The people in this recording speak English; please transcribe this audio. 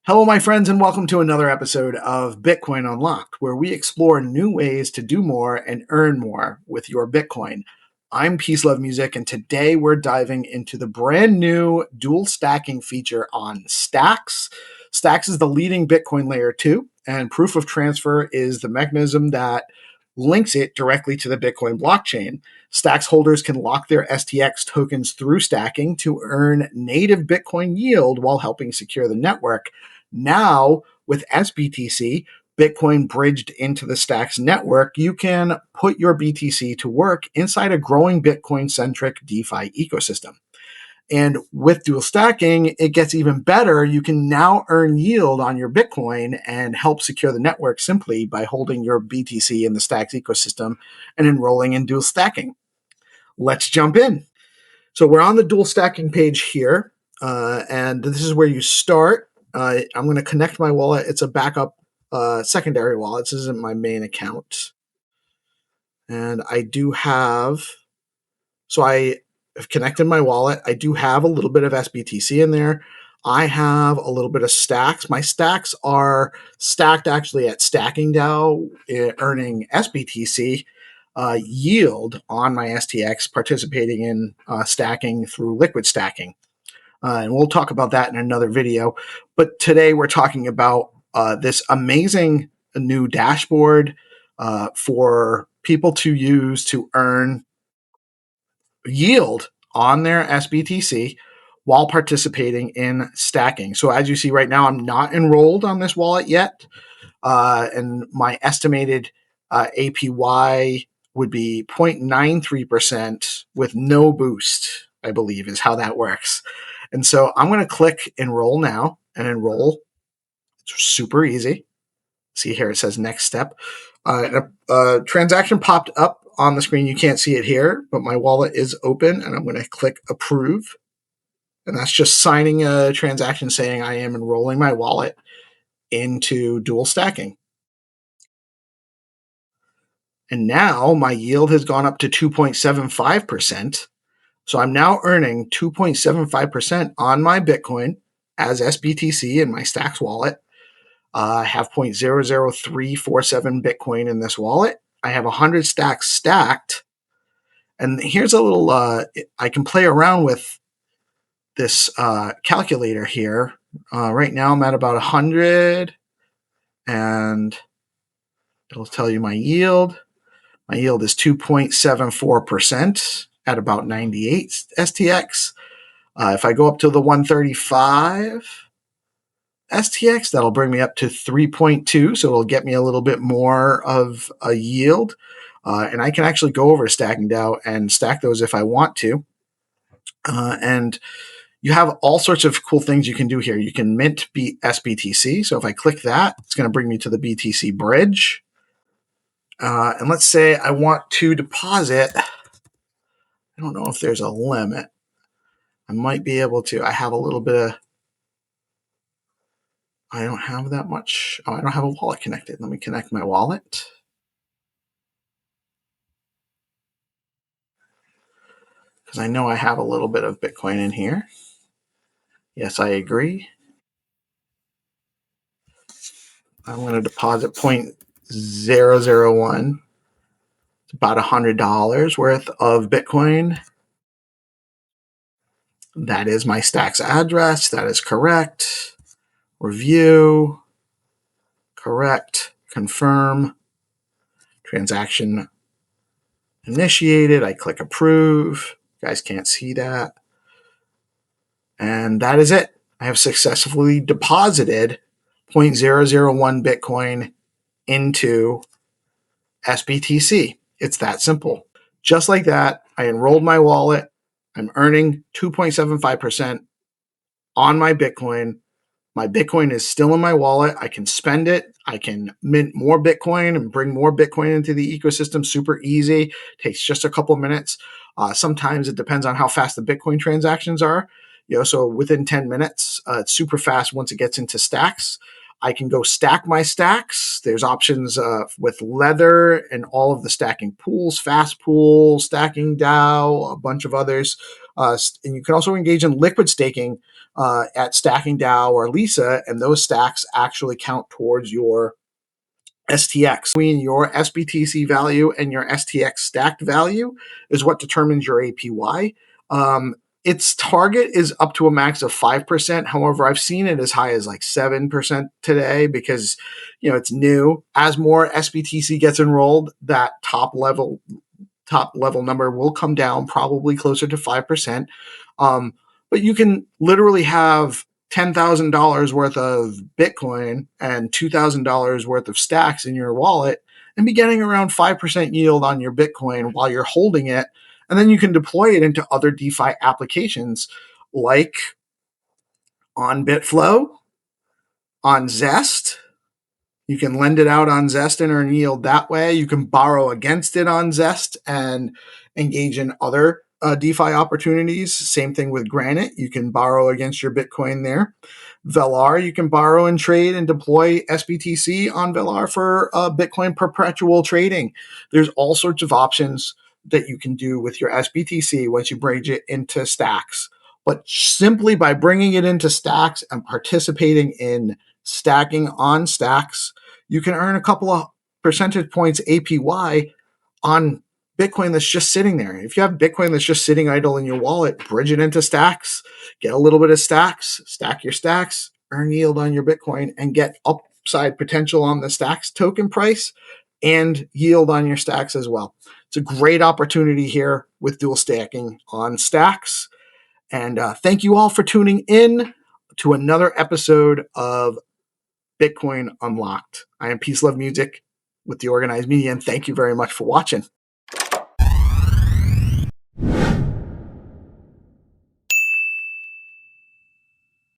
Hello, my friends, and welcome to another episode of Bitcoin Unlocked, where we explore new ways to do more and earn more with your Bitcoin. I'm Peace Love Music, and today we're diving into the brand new dual stacking feature on Stacks. Stacks is the leading Bitcoin layer 2, and proof of transfer is the mechanism that links it directly to the Bitcoin blockchain. Stacks holders can lock their STX tokens through stacking to earn native Bitcoin yield while helping secure the network. Now, with sBTC, Bitcoin bridged into the Stacks network, you can put your BTC to work inside a growing Bitcoin-centric DeFi ecosystem. And with dual stacking, it gets even better. You can now earn yield on your Bitcoin and help secure the network simply by holding your BTC in the Stacks ecosystem and enrolling in dual stacking. Let's jump in. So we're on the dual stacking page here, and this is where you start. I'm going to connect my wallet. It's a backup secondary wallet. This isn't my main account. And I do have, so I have connected my wallet. I do have a little bit of sBTC in there. I have a little bit of stacks. My stacks are stacked actually at Stacking DAO, earning sBTC yield on my STX, participating in stacking through liquid stacking. And we'll talk about that in another video. But today we're talking about this amazing new dashboard for people to use to earn yield on their sBTC while participating in stacking. So as you see right now, I'm not enrolled on this wallet yet. And my estimated APY would be 0.93% with no boost, I believe, is how that works. And so I'm going to click enroll now and enroll. It's super easy. See here, it says next step. A transaction popped up on the screen. You can't see it here, but my wallet is open and I'm going to click approve. And that's just signing a transaction saying I am enrolling my wallet into dual stacking. And now my yield has gone up to 2.75%. So I'm now earning 2.75% on my Bitcoin as sBTC in my Stacks wallet. I have 0.00347 Bitcoin in this wallet. I have 100 stacks stacked. And here's a little, I can play around with this calculator here. Right now I'm at about 100 and it'll tell you my yield. My yield is 2.74% at about 98 STX. If I go up to the 135 STX, that'll bring me up to 3.2, so it'll get me a little bit more of a yield. And I can actually go over to Stacking DAO and stack those if I want to. And you have all sorts of cool things you can do here. You can mint sBTC. So if I click that, it's going to bring me to the BTC bridge. And let's say I want to deposit. I don't know if there's a limit. I might be able to. I have a little bit of. I don't have that much. Oh, I don't have a wallet connected. Let me connect my wallet. Because I know I have a little bit of Bitcoin in here. Yes, I agree. I'm going to deposit 0.001. It's about $100 worth of Bitcoin. That is my Stacks address. That is correct. Review. Correct. Confirm. Transaction initiated. I click approve. You guys can't see that. And that is it. I have successfully deposited 0.001 Bitcoin into sBTC. It's that simple. Just like that, I enrolled my wallet. I'm earning 2.75% on my Bitcoin. My Bitcoin is still in my wallet. I can spend it. I can mint more Bitcoin and bring more Bitcoin into the ecosystem. Super easy. Takes just a couple minutes. Sometimes it depends on how fast the Bitcoin transactions are. So within 10 minutes, it's super fast once it gets into stacks. I can go stack my stacks. There's options with Leather and all of the stacking pools, Fast Pool, Stacking DAO, a bunch of others. And you can also engage in liquid staking at Stacking DAO or Lisa, and those stacks actually count towards your STX. Between your sBTC value and your STX stacked value is what determines your APY. Its target is up to a max of 5%. However, I've seen it as high as like 7% today because, it's new. As more sBTC gets enrolled, that top level number will come down probably closer to 5%. But you can literally have $10,000 worth of Bitcoin and $2,000 worth of stacks in your wallet and be getting around 5% yield on your Bitcoin while you're holding it. And then you can deploy it into other DeFi applications like on Bitflow, on Zest. You can lend it out on Zest and earn yield that way. You can borrow against it on Zest and engage in other DeFi opportunities. Same thing with Granite. You can borrow against your Bitcoin there. Velar, you can borrow and trade and deploy sBTC on Velar for Bitcoin perpetual trading. There's all sorts of options that you can do with your sBTC once you bridge it into stacks. But simply by bringing it into stacks and participating in stacking on stacks, you can earn a couple of percentage points APY on Bitcoin that's just sitting there. If you have Bitcoin that's just sitting idle in your wallet, bridge it into stacks, get a little bit of stacks, stack your stacks, earn yield on your Bitcoin, and get upside potential on the stacks token price and yield on your stacks as well. It's a great opportunity here with dual stacking on stacks. And thank you all for tuning in to another episode of Bitcoin Unlocked. I am Peace Love Music with DeOrganized Media, and thank you very much for watching.